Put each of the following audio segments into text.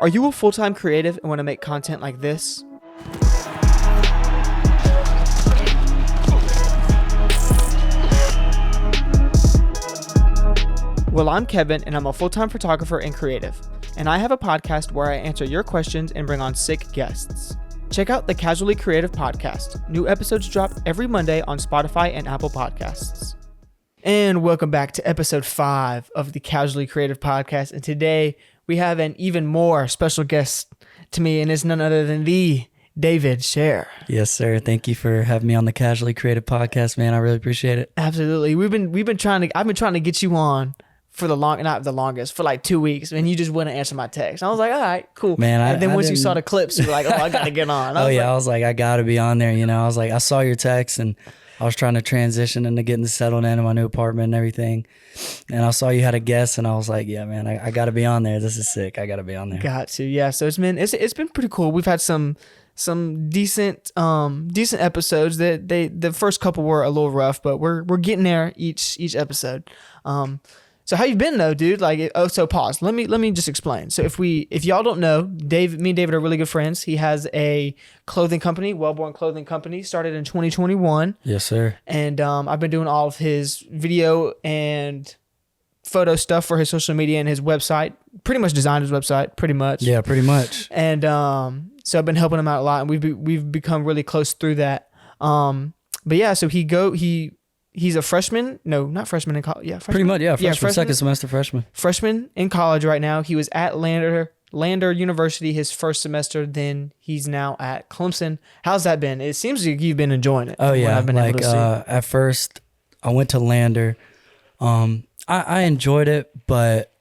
Are you a full-time creative and want to make content like this? Well, I'm Kevin, and I'm a full-time photographer and creative. And I have a podcast where I answer your questions and bring on sick guests. Check out the Casually Creative Podcast. New episodes drop every Monday on Spotify and Apple Podcasts. And welcome back to episode 5 of the Casually Creative Podcast. And today we have an even more special guest to me, and it's none other than the David Sherer. Yes, sir. Thank you for having me on the Casually Creative Podcast, man. I really appreciate it. Absolutely. I've been trying to get you on for for like 2 weeks, and you just wouldn't answer my text. I was like, all right, cool. Man, and then once you saw the clips, you were like, oh, I gotta get on. I was like, I gotta be on there. You know, I was like, I saw your text, and I was trying to transition into getting settled into my new apartment and everything. And I saw you had a guest, and I was like, yeah, man, I gotta be on there. This is sick. I gotta be on there. Got to, yeah. So it's been pretty cool. We've had some decent episodes. That the first couple were a little rough, but we're getting there each episode. So how you been though, dude? So pause. Let me just explain. So if y'all don't know, me and David are really good friends. He has a clothing company, Wellborn Clothing Company, started in 2021. Yes, sir. And I've been doing all of his video and photo stuff for his social media and his website. Pretty much designed his website, pretty much. Yeah, pretty much. And so I've been helping him out a lot, and we've become really close through that. But yeah, so he's a freshman. No, not freshman in college. Yeah, freshman. Pretty much, yeah. Freshman, second semester freshman. Freshman in college right now. He was at Lander University his first semester. Then he's now at Clemson. How's that been? It seems like you've been enjoying it. Oh yeah, I've been able to see. At first I went to Lander. I enjoyed it, but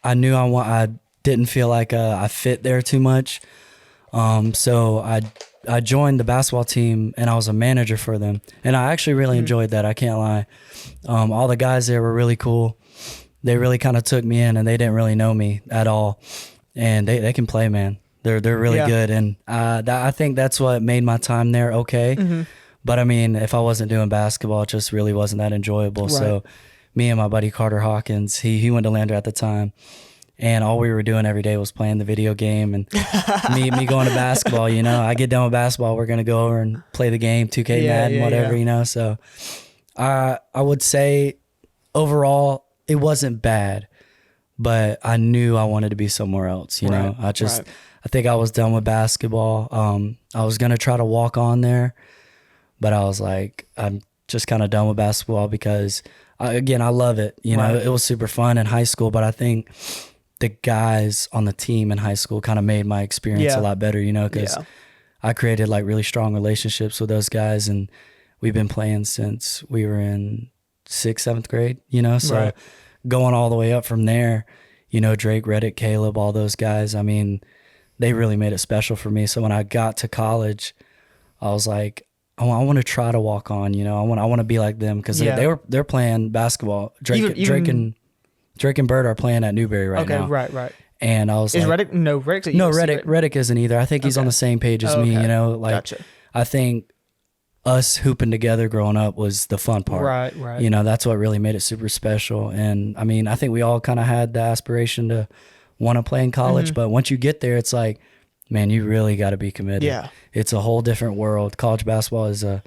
I knew I didn't feel like I fit there too much. So I joined the basketball team, and I was a manager for them, and I actually really enjoyed that. I can't lie. All the guys there were really cool. They really kind of took me in, and they didn't really know me at all, and they can play, man. They're really good, and I think that's what made my time there okay. Mm-hmm. But I mean, if I wasn't doing basketball, it just really wasn't that enjoyable. Right. So me and my buddy Carter Hawkins, he went to Lander at the time. And all we were doing every day was playing the video game, and me going to basketball, you know. I get done with basketball, we're going to go over and play the game, 2K Madden, whatever, you know. So I would say overall it wasn't bad, but I knew I wanted to be somewhere else, you know. I think I was done with basketball. I was going to try to walk on there, but I was like, I'm just kind of done with basketball because, I love it. You know, it was super fun in high school, but I think the guys on the team in high school kind of made my experience a lot better, you know, because I created like really strong relationships with those guys, and we've been playing since we were in 6th, 7th grade, you know, so going all the way up from there, you know, Drake, Reddick, Caleb, all those guys, I mean, they really made it special for me. So when I got to college, I was like, I want to try to walk on, you know, I want to be like them, because they're playing basketball. Drake and Bird are playing at Newberry now. Okay, right. And I was like... Reddick? No, Reddick isn't either. I think he's on the same page as me, you know? Like, gotcha. I think us hooping together growing up was the fun part. Right. You know, that's what really made it super special. And, I mean, I think we all kind of had the aspiration to want to play in college, but once you get there, it's like, man, you really got to be committed. Yeah. It's a whole different world. College basketball is a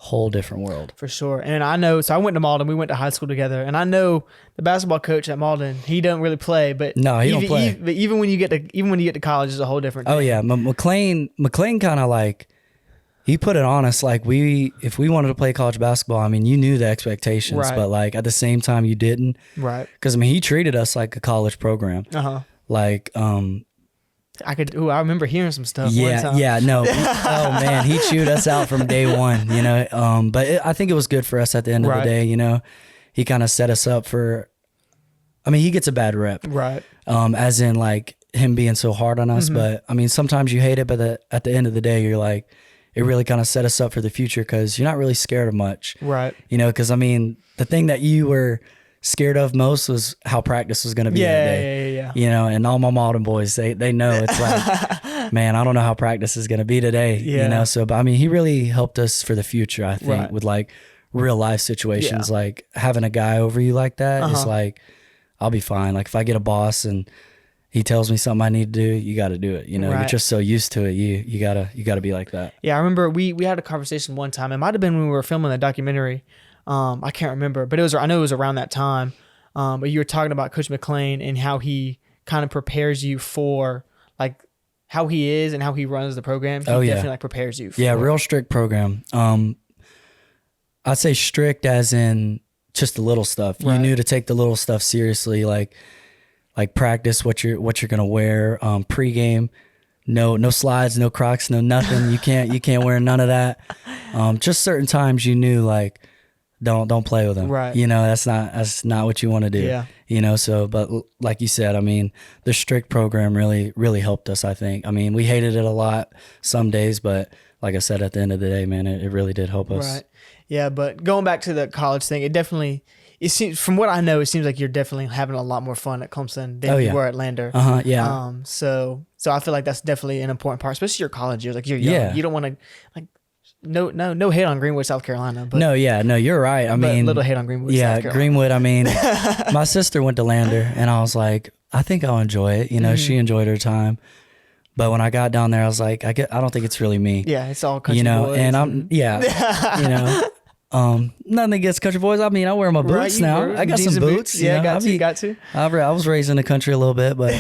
whole different world. For sure. And I know, so I went to Malden, we went to high school together, and I know the basketball coach at Malden, he doesn't really play, but no, he don't play. But even when you get to college, it's a whole different thing. Oh yeah. McLean kind of like, he put it on us, like if we wanted to play college basketball, I mean, you knew the expectations, but like at the same time you didn't. Right. Cause I mean, he treated us like a college program. Like, I remember hearing some stuff. No. Oh man, he chewed us out from day one, you know. But I think it was good for us at the end of the day, you know. He kind of set us up for. I mean, he gets a bad rep, right? As in like him being so hard on us. But I mean, sometimes you hate it, but at the end of the day, you're like, it really kind of set us up for the future because you're not really scared of much, right? You know, because I mean, the thing that you were scared of most was how practice was going to be that day. Yeah. You know, and all my Malden boys, they know it's like, man, I don't know how practice is going to be today. You know, so, but I mean, he really helped us for the future, I think, with like real life situations, like having a guy over you like that is like, I'll be fine. Like if I get a boss and he tells me something I need to do, you got to do it. You know, Right. you're just so used to it. You gotta be like that. Yeah, I remember we had a conversation one time. It might have been when we were filming the documentary. I can't remember, but I know it was around that time. But you were talking about Coach McClain and how he kind of prepares you for like how he is and how he runs the program. He definitely like prepares you for real strict program. I'd say strict as in just the little stuff. Right. You knew to take the little stuff seriously, like practice what you're gonna wear, pregame. No slides, no Crocs, no nothing. You can't wear none of that. Just certain times you knew like don't play with them. Right. You know, that's not what you want to do. Yeah. You know, so but like you said, I mean, the strict program really helped us, I think. I mean, we hated it a lot some days, but like I said, at the end of the day, man, it really did help us. Right. Yeah, but going back to the college thing, it seems, from what I know, it seems like you're definitely having a lot more fun at Clemson than you were at Lander. Yeah. So I feel like that's definitely an important part, especially your college years. Like you're young. Yeah. You don't want to like no hate on Greenwood, South Carolina. But No, you're right. I mean, little hate on Greenwood. South Carolina. Greenwood. I mean, my sister went to Lander, and I was like, I think I'll enjoy it. You know, she enjoyed her time. But when I got down there, I was like, I don't think it's really me. Yeah, it's all country you know, boys and I'm you know, nothing against country boys. I mean, I wear my boots now. I got some boots. Yeah, you know? got to. I was raised in the country a little bit, but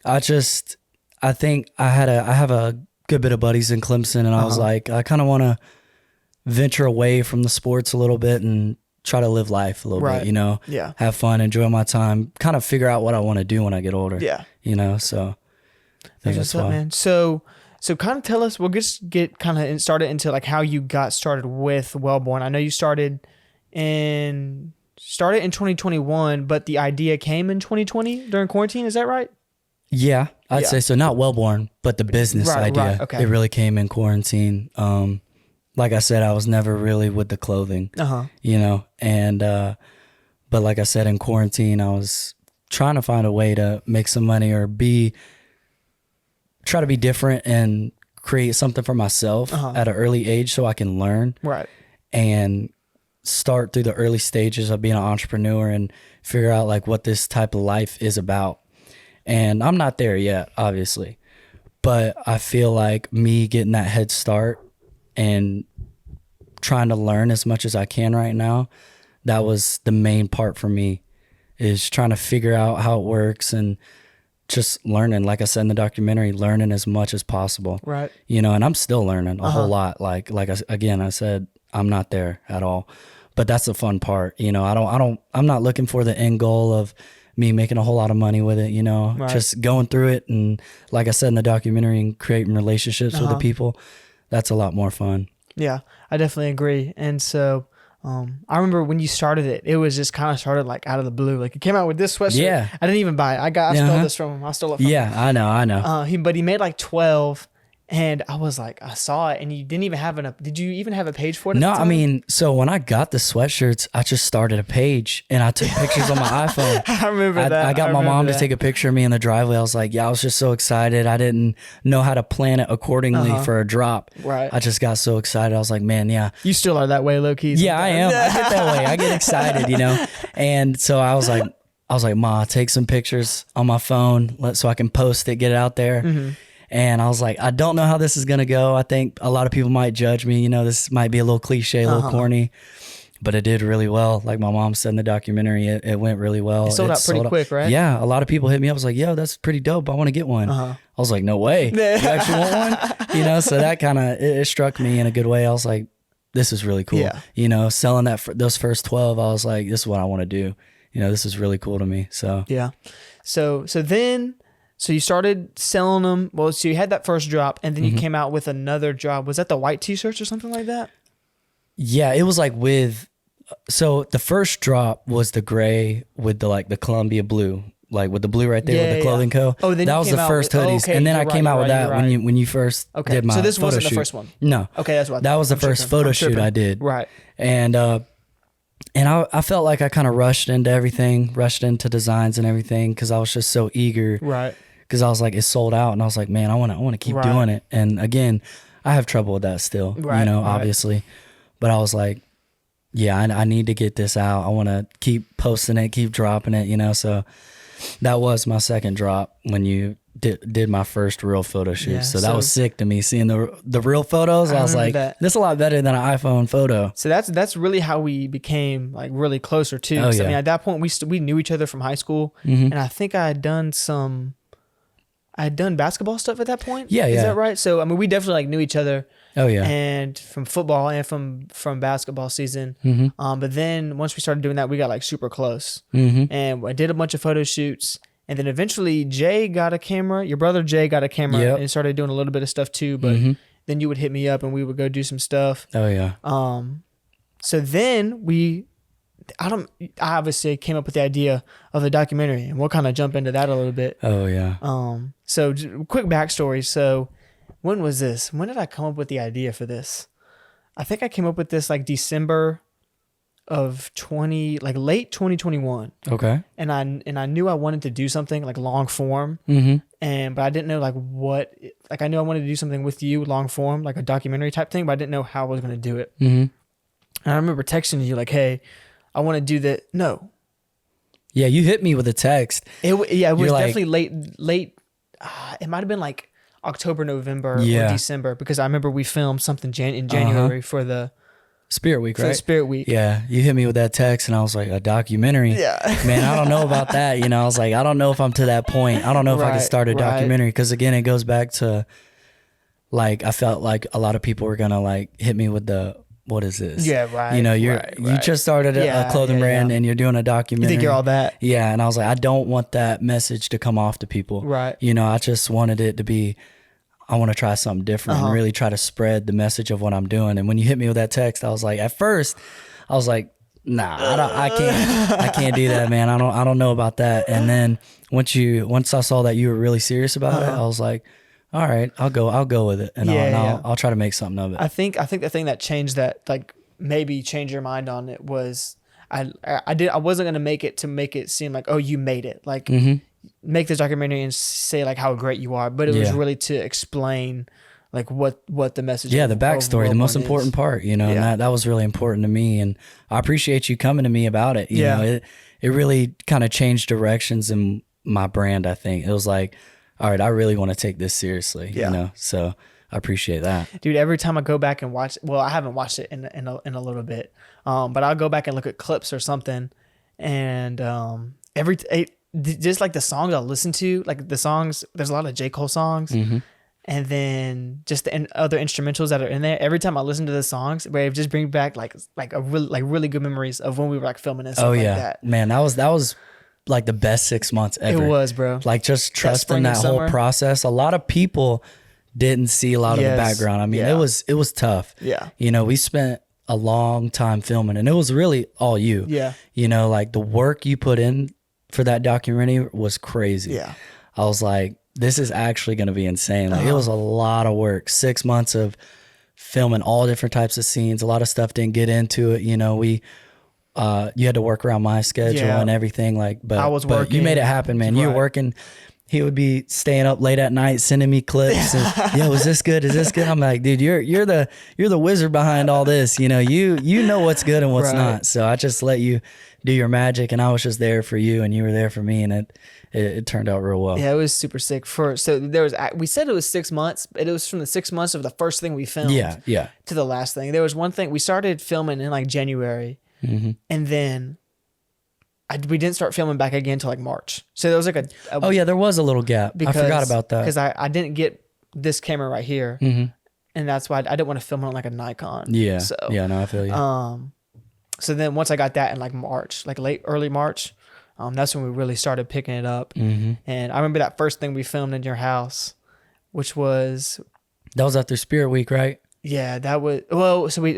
I think I have a good bit of buddies in Clemson, and I was like, I kind of want to venture away from the sports a little bit and try to live life a little bit, you know, have fun, enjoy my time, kind of figure out what I want to do when I get older. Yeah. You know, so that's why. Man. So kind of tell us, we'll just get kind of started into like how you got started with Wellborn. I know you started in 2021, but the idea came in 2020 during quarantine. Is that right? Yeah, I'd say so. Not Wellborn, but the business idea. Right, okay. It really came in quarantine. Like I said, I was never really with the clothing, you know, and, but like I said, in quarantine, I was trying to find a way to make some money or try to be different and create something for myself at an early age so I can learn and start through the early stages of being an entrepreneur and figure out like what this type of life is about. And I'm not there yet, obviously, but I feel like me getting that head start and trying to learn as much as I can right now, that was the main part for me, is trying to figure out how it works and just learning, like I said in the documentary, learning as much as possible. Right. You know, and I'm still learning a whole lot. Like I said, I'm not there at all, but that's the fun part. You know, I'm not looking for the end goal of me making a whole lot of money with it, you know, just going through it. And like I said in the documentary, and creating relationships with the people, that's a lot more fun. Yeah, I definitely agree. And so, I remember when you started it, it was just kind of started like out of the blue. Like it came out with this sweatshirt. Yeah. I didn't even buy it. I stole this from him. I stole it from him. Yeah, I know. But he made like 12. And I was like, I saw it, and you didn't even have did you even have a page for it? No, I mean, so when I got the sweatshirts, I just started a page and I took pictures on my iPhone. I remember that. I got my mom to take a picture of me in the driveway. I was like, I was just so excited. I didn't know how to plan it accordingly for a drop. Right. I just got so excited. I was like, man, yeah. You still are that way, low key. Yeah, I am. I get that way. I get excited, you know? And so I was like, Ma, take some pictures on my phone so I can post it, get it out there. Mm-hmm. And I was like, I don't know how this is going to go. I think a lot of people might judge me. You know, this might be a little cliche, a little corny, but it did really well. Like my mom said in the documentary, it went really well. It sold out pretty quick, right? Yeah. A lot of people hit me up. I was like, yo, that's pretty dope. I want to get one. I was like, no way. You actually want one? You know, so that kind of, it struck me in a good way. I was like, this is really cool. Yeah. You know, selling those first 12, I was like, this is what I want to do. You know, this is really cool to me. So, yeah. So you started selling them. Well, so you had that first drop, and then you came out with another drop. Was that the white t-shirts or something like that? Yeah, it was like so the first drop was the gray with the Columbia blue, like with the blue right there with the clothing co. Oh, then that was the first hoodies, and then I came out with that when you first did my. So this wasn't the first one. No. Okay, that's what. That was the first photo shoot I did. Right. And I felt like I kind of rushed into designs and everything because I was just so eager. Right. Because I was like, it's sold out, and I was like, man, I want to keep doing it. And again, I have trouble with that still, you know, obviously. But I was like, yeah, I need to get this out. I want to keep posting it, keep dropping it, you know. So That was my second drop when you did my first real photo shoot. Yeah, so that was sick to me, seeing the real photos. I was like, this is a lot better than an iPhone photo. So that's really how we became like really closer too. Oh, yeah. I mean, at that point we knew each other from high school, and I think I had done basketball stuff at that point. Yeah, Is yeah. that right? So I mean, we definitely like knew each other. Oh yeah. And from football and from basketball season. But then once we started doing that, we got like super close. And I did a bunch of photo shoots. And then eventually Jay got a camera. Your brother Jay got a camera and started doing a little bit of stuff too. But then you would hit me up and we would go do some stuff. Oh yeah. So then I obviously came up with the idea of the documentary, and we'll kind of jump into that a little bit. Oh yeah. So quick backstory. So when was this? When did I come up with the idea for this? I think I came up with this like December of late 2021. Okay. And I knew I wanted to do something like long form. But I didn't know like what, like I knew I wanted to do something with you long form, like a documentary type thing, but I didn't know how I was going to do it. And I remember texting you like, hey, I want to do that. No. Yeah, you hit me with a text. It was like, definitely late. It might've been like October, November, or December, because I remember we filmed something in January for the Spirit Week, right? the Spirit Week. Yeah, you hit me with that text, and I was like, a documentary? Yeah. Man, I don't know about that. You know, I was like, I don't know if I'm to that point. I don't know if I can start a documentary, because again, it goes back to like, I felt like a lot of people were gonna like hit me with the, what is this? Yeah, right. You know, you just started a clothing brand and you're doing a documentary. You think you're all that? Yeah, and I was like, I don't want that message to come off to people. Right. You know, I just wanted it to be, I want to try something different and really try to spread the message of what I'm doing. And when you hit me with that text, I was like, at first, I was like, nah, I can't do that, man. I don't know about that. And then once I saw that you were really serious about it, I was like, all right, I'll go with it, and I'll try to make something of it. I think the thing that changed that, like maybe change your mind on it, was I wasn't gonna make it seem like, oh, you made it, like make this documentary and say like how great you are, but it was really to explain like what the message. Yeah, the backstory, the most important part, you know, and that was really important to me, and I appreciate you coming to me about it. You know, it really kind of changed directions in my brand. I think it was like, all right, I really want to take this seriously, you know? So I appreciate that. Dude, every time I go back and watch, well, I haven't watched it in a little bit, but I'll go back and look at clips or something, and just like the songs I'll listen to, like the songs, there's a lot of J. Cole songs, and then just the other instrumentals that are in there. Every time I listen to the songs, it just brings back like really good memories of when we were like filming and stuff like that. Man, that was like the best 6 months ever. It was, bro. Like just trusting that whole process. A lot of people didn't see a lot of the background. I mean, it was tough. Yeah. You know, we spent a long time filming, and it was really all you. Yeah. You know, like the work you put in for that documentary was crazy. Yeah. I was like, this is actually going to be insane. Like it was a lot of work. 6 months of filming all different types of scenes. A lot of stuff didn't get into it. You know, you had to work around my schedule and everything. Like, but I was working. You made it happen, man. You were working. He would be staying up late at night, sending me clips. And, yo, is this good? Is this good? I'm like, dude, you're the wizard behind all this. You know, you know what's good and what's not. So I just let you do your magic, and I was just there for you, and you were there for me, and it turned out real well. Yeah, it was super sick. We said it was 6 months, but it was from the 6 months of the first thing we filmed. To the last thing. There was one thing we started filming in like January. And then we didn't start filming back again until like March. So there was like there was a little gap. I forgot about that. Because I didn't get this camera right here. And that's why I didn't want to film it on like a Nikon. Yeah. So, no, I feel you. So then once I got that in like March, like early March, that's when we really started picking it up. And I remember that first thing we filmed in your house, which was... That was after Spirit Week, right? Yeah, that was so we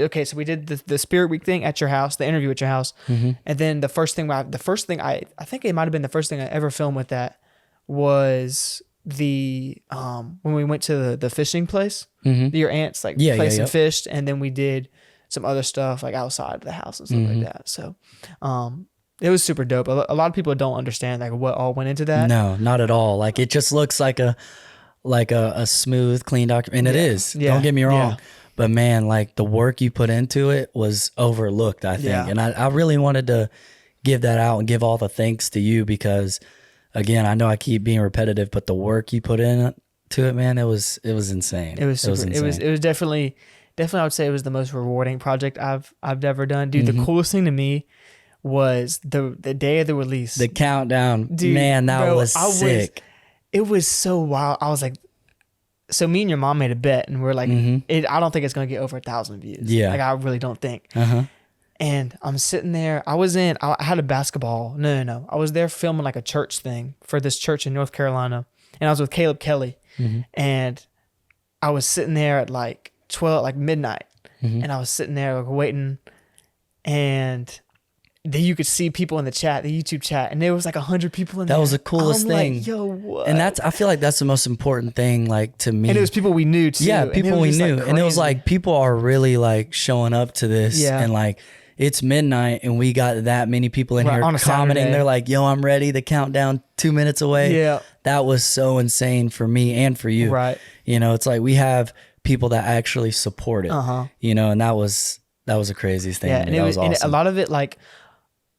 did the Spirit Week thing at your house, the interview at your house, and then the first thing I think it might have been the first thing I ever filmed with that was the when we went to the fishing place, your aunt's like place and fished, and then we did some other stuff like outside of the house and stuff like that. So, it was super dope. A lot of people don't understand like what all went into that. No, not at all. Like it just looks like a smooth, clean document. And it is. Don't get me wrong. But man, like the work you put into it was overlooked, I think. And I really wanted to give that out and give all the thanks to you because again, I know I keep being repetitive, but the work you put in to it, man, it was insane. It was super, insane. it was definitely I would say it was the most rewarding project I've ever done. Dude, the coolest thing to me was the day of the release. The countdown. Dude, man, that bro, was sick. It was so wild. I was like, so me and your mom made a bet, and we're like, I don't think it's gonna get over 1,000 views. Yeah. Like, I really don't think. Uh-huh. And I'm sitting there. I had a basketball. No. I was there filming like a church thing for this church in North Carolina, and I was with Caleb Kelly, and I was sitting there at like 12, like midnight, and I was sitting there like waiting, and then you could see people in the chat, the YouTube chat, and there was like 100 people in there. That was the coolest thing. Like, yo, what? And I feel like that's the most important thing, like, to me. And it was people we knew too. Yeah, people we knew. Like, and it was like, people are really like showing up to this. Yeah. And like, it's midnight and we got that many people in here on a commenting. Saturday. They're like, yo, I'm ready. The countdown 2 minutes away. Yeah. That was so insane for me and for you. Right. You know, it's like we have people that actually support it. You know, and that was the craziest thing. Yeah, and it was awesome. And a lot of it, like,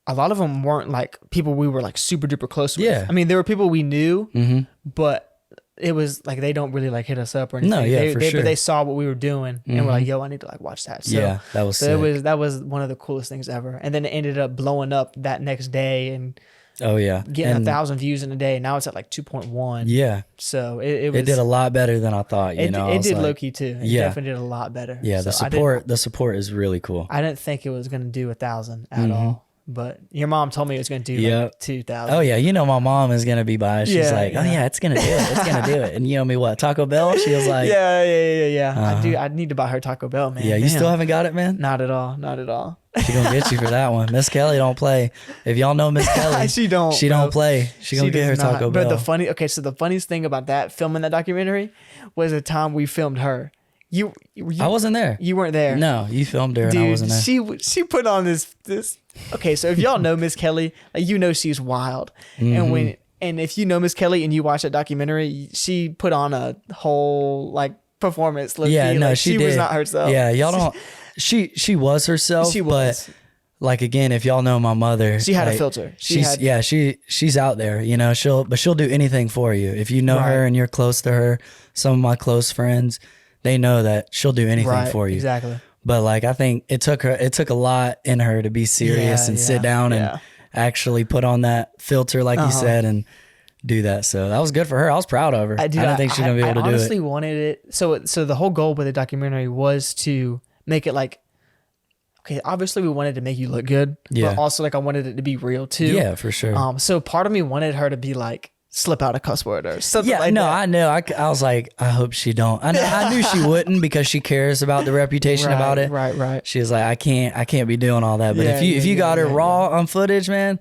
a lot of them weren't like people we were like super duper close with. Yeah. I mean, there were people we knew, but it was like they don't really like hit us up or anything. No, yeah, for sure. But they saw what we were doing and were like, yo, I need to like watch that. So, yeah, that was sick. that was one of the coolest things ever. And then it ended up blowing up that next day and getting 1,000 views in a day. Now it's at like 2.1. Yeah. So it did a lot better than I thought. You know, it did low-key too. It definitely did a lot better. Yeah, so the support is really cool. I didn't think it was going to do 1,000 at all. But your mom told me it was going to do like 2,000. Oh yeah, you know my mom is going to be biased. She's like, oh yeah, it's going to do it. It's going to do it. And you know me what? Taco Bell? She was like, yeah. I need to buy her Taco Bell, man. Yeah, you still haven't got it, man? Not at all. She gonna get you for that one. Miss Kelly don't play. If y'all know Miss Kelly, she don't play. She gonna get her Taco Bell. But so the funniest thing about that, filming that documentary, was the time we filmed her. You I wasn't there. You weren't there. No, you filmed her. Dude, and I wasn't there. She put on this. Okay, so if y'all know Miss Kelly, like, you know she's wild, and if you know Miss Kelly and you watch that documentary, she put on a whole like performance. Yeah, no, like, she was did. not herself. Yeah, y'all don't. She was herself. She was. But like, again, if y'all know my mother, she had like, a filter. She's out there. You know, she'll do anything for you. If you know her and you're close to her, some of my close friends, they know that she'll do anything for you. Exactly. But like, I think it took a lot in her to be serious and sit down and actually put on that filter, like you said, and do that. So that was good for her. I was proud of her. I didn't think she was gonna be able to do it. I honestly wanted it. So the whole goal with the documentary was to make it like, okay, obviously we wanted to make you look good, but also like I wanted it to be real too. Yeah, for sure. So part of me wanted her to be like, slip out a cuss word or something like that. I know. I was like, I hope she don't. I knew she wouldn't, because she cares about the reputation about it. Right. She was like, I can't be doing all that. But if you got her raw on footage, man,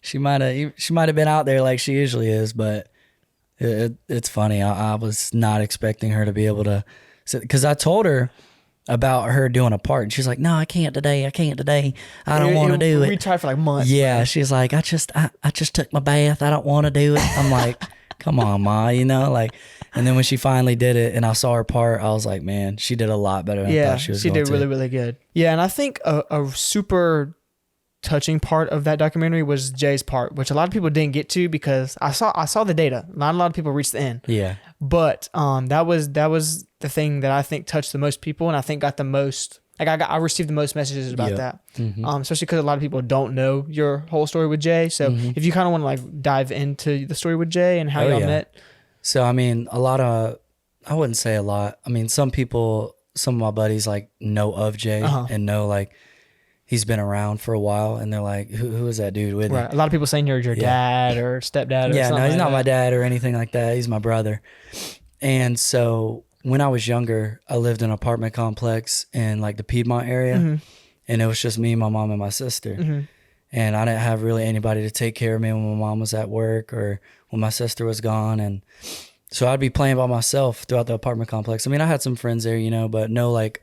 she might have been out there like she usually is. But it's funny. I was not expecting her to be able to, because I told her about her doing a part, and she's like, no, I can't today. I don't want to do it. We tried for like months. Yeah, she's like, I just took my bath. I don't want to do it. I'm like, come on, Ma, you know, like. And then when she finally did it and I saw her part, I was like, man, she did a lot better than I thought she was going to. She did really, really good. Yeah, and I think a super touching part of that documentary was Jay's part, which a lot of people didn't get to, because I saw the data. Not a lot of people reached the end. Yeah. But that was the thing that I think touched the most people, and I think got the most. Like I received the most messages about that, especially because a lot of people don't know your whole story with Jay. So if you kind of want to like dive into the story with Jay and how y'all met. So I mean, I wouldn't say a lot. I mean, some of my buddies like know of Jay and know like he's been around for a while, and they're like, who is that dude with you? Right. A lot of people saying you're your dad or stepdad or something. No, he's like not that. my dad or anything like that. He's my brother. And so when I was younger, I lived in an apartment complex in like the Piedmont area, and it was just me, my mom, and my sister. And I didn't have really anybody to take care of me when my mom was at work or when my sister was gone. And so I'd be playing by myself throughout the apartment complex. I mean, I had some friends there, you know, but no like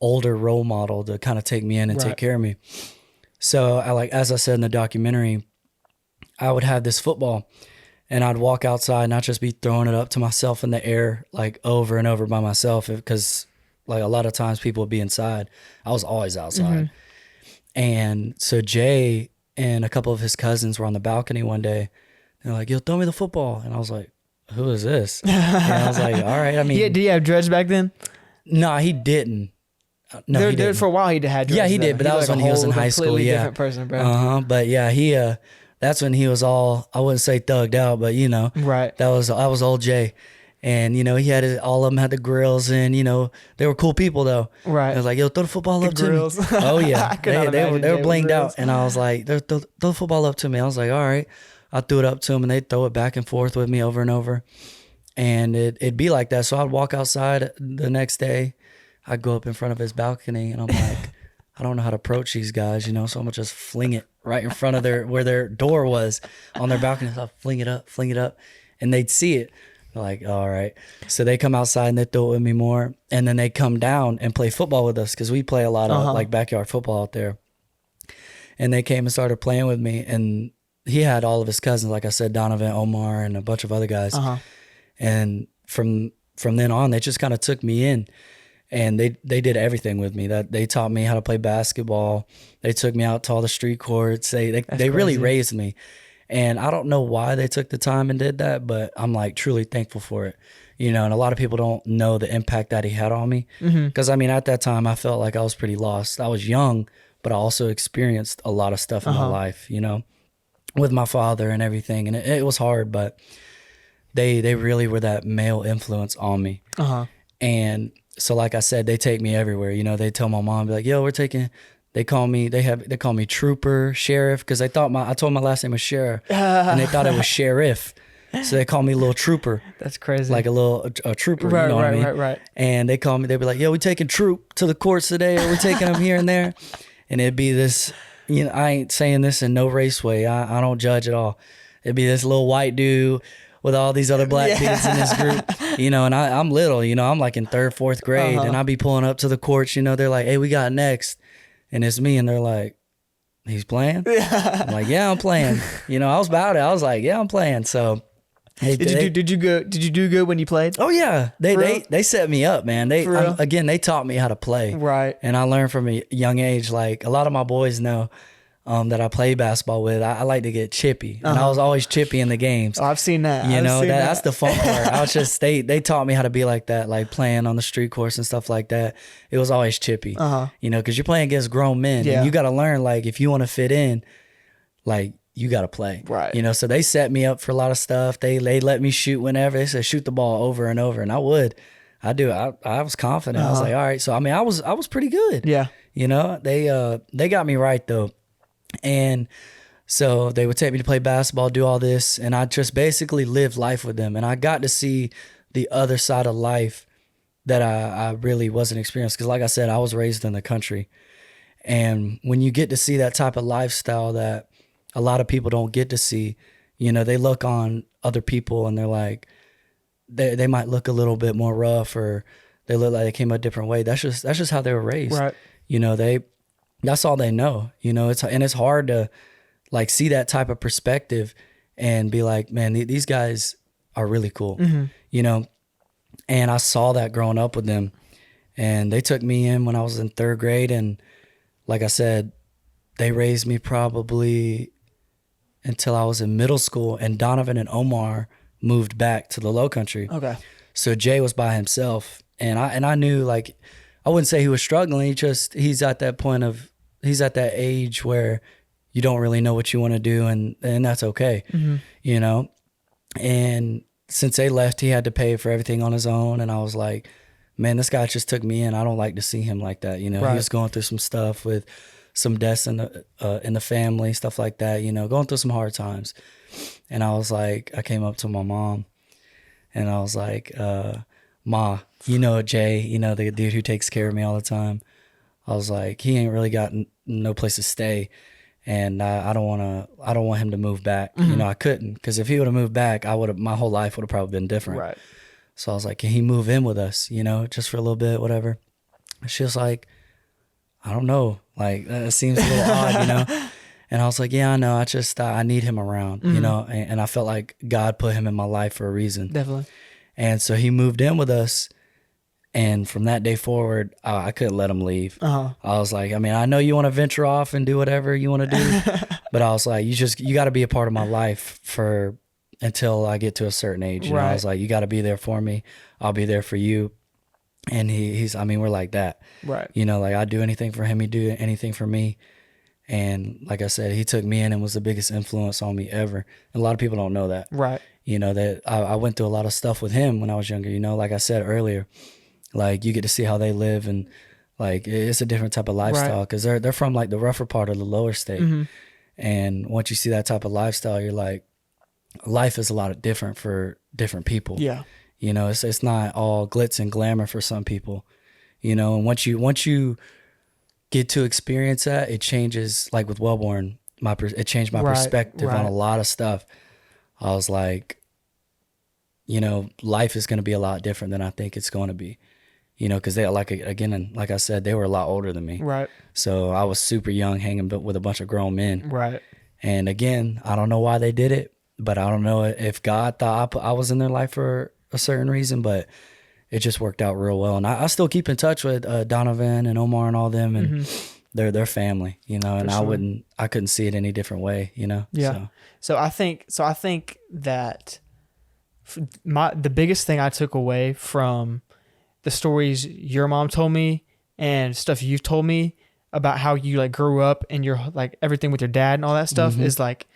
older role model to kind of take me in and take care of me. So I, like, as I said in the documentary, I would have this football and I'd walk outside and I'd just be throwing it up to myself in the air, like over and over by myself, because like a lot of times people would be inside. I was always outside. And so Jay and a couple of his cousins were on the balcony one day. they're like, yo, throw me the football. And I was like, who is this? And I was like, all right. I mean, did he have dreads back then? no, he didn't. No, he didn't. For a while he had dreads. Yeah, he did, but that was when he was in high school. Completely Yeah, different person, bro. But yeah, he that's when he was all, I wouldn't say thugged out, but you know, Right. that was old Jay. And you know, he had all of them had the grills, and you know, they were cool people though. Right. I was like, yo, throw the football up grills. to me. Oh yeah, I could not they were imagine Jay with blinged grills. out, and I was like, throw the football up to me. I was like, all right. I threw it up to him, and they'd throw it back and forth with me over and over, and it'd be like that. So I'd walk outside the next day. I'd go up in front of his balcony, and I'm like, I don't know how to approach these guys, you know, so I'm gonna just fling it right in front of where their door was on their balcony. So I'll fling it up, and they'd see it. They're like, all right. So they come outside and they throw it with me more, and then they come down and play football with us because we play a lot of like backyard football out there. And they came and started playing with me, and he had all of his cousins, like I said, Donovan, Omar, and a bunch of other guys. And from then on, they just kind of took me in. And they did everything with me. That they taught me how to play basketball. They took me out to all the street courts. They really raised me. And I don't know why they took the time and did that, but I'm like truly thankful for it. You know, and a lot of people don't know the impact that he had on me. Because I mean, at that time, I felt like I was pretty lost. I was young, but I also experienced a lot of stuff in my life, you know, with my father and everything. And it was hard, but they really were that male influence on me. And so like I said, they take me everywhere. You know, they tell my mom, be like, yo, they call me Trooper, Sheriff, because I told my last name was Sherer, and they thought it was Sheriff. So they call me Little Trooper. That's crazy. Like a trooper, Right, you know what I mean? Right. And they be like, yo, we taking Troop to the courts today, or we're taking him here and there. And it'd be this, you know, I ain't saying this in no race way. I don't judge at all. It'd be this little white dude with all these other black dudes in this group, you know, and I'm little, you know, I'm like in 3rd, 4th grade, and I'll be pulling up to the courts, you know, they're like, hey, we got next. And it's me, and they're like, he's playing? I'm like, yeah, I'm playing. You know, I was about it. I was like, yeah, I'm playing. So Did you do good when you played? Oh yeah, they set me up, man. They taught me how to play, right? And I learned from a young age. Like a lot of my boys know that I play basketball with. I like to get chippy, and I was always chippy in the games. Oh, I've seen that. You know, that's the fun part. I was just they taught me how to be like that, like playing on the street course and stuff like that. It was always chippy, you know, because you're playing against grown men, and you got to learn, like, if you want to fit in, like, you got to play. Right. You know, so they set me up for a lot of stuff. They let me shoot whenever. They said, shoot the ball over and over. And I would. I do. I was confident. I was like, all right. So, I mean, I was pretty good. Yeah. You know, they got me right, though. And so they would take me to play basketball, do all this. And I just basically lived life with them. And I got to see the other side of life that I really wasn't experienced. Because like I said, I was raised in the country. And when you get to see that type of lifestyle that a lot of people don't get to see, you know, they look on other people and they're like, they might look a little bit more rough, or they look like they came a different way. That's just how they were raised. Right. You know, that's all they know, you know, it's hard to like see that type of perspective and be like, man, these guys are really cool, you know? And I saw that growing up with them, and they took me in when I was in 3rd grade. And like I said, they raised me probably until I was in middle school, and Donovan and Omar moved back to the low country. Okay. So Jay was by himself, and I knew, like, I wouldn't say he was struggling. He's at that age where you don't really know what you want to do, and that's okay, you know? And since they left, he had to pay for everything on his own. And I was like, man, this guy just took me in. I don't like to see him like that. You know, He was going through some stuff with some deaths in the family, stuff like that, you know, going through some hard times. And I was like, I came up to my mom and I was like, Ma, you know, Jay, you know, the dude who takes care of me all the time. I was like, he ain't really got no place to stay. And I don't want him to move back. You know, I couldn't, because if he would have moved back, my whole life would have probably been different. Right. So I was like, can he move in with us, you know, just for a little bit, whatever. And she was like, I don't know. Like, that seems a little odd, you know? And I was like, yeah, I know. I need him around, you know? And I felt like God put him in my life for a reason. Definitely. And so he moved in with us. And from that day forward, I couldn't let him leave. I was like, I mean, I know you want to venture off and do whatever you want to do, but I was like, you got to be a part of my life for until I get to a certain age. You know, I was like, you got to be there for me. I'll be there for you. And he's, I mean, we're like that. Right. You know, like I do anything for him, he do anything for me. And like I said, he took me in and was the biggest influence on me ever. And a lot of people don't know that. Right. You know, that I went through a lot of stuff with him when I was younger. You know, like I said earlier, like you get to see how they live, and like it's a different type of lifestyle because they're from like the rougher part of the lower state. Mm-hmm. And once you see that type of lifestyle, you're like, life is a lot different for different people. Yeah. You know, it's not all glitz and glamour for some people. You know, and once you get to experience that, it changes. Like with Wellborn, it changed my perspective on a lot of stuff. I was like, you know, life is going to be a lot different than I think it's going to be. You know, because they, like, again, like I said, they were a lot older than me. Right. So I was super young, hanging with a bunch of grown men. Right. And again, I don't know why they did it, but I don't know if God thought I was in their life for a certain reason, but it just worked out real well. And I still keep in touch with Donovan and Omar and all them, and they're family, you know, and I couldn't see it any different way, you know? Yeah. So I think that the biggest thing I took away from the stories your mom told me and stuff you've told me about how you like grew up and your like everything with your dad and all that stuff is like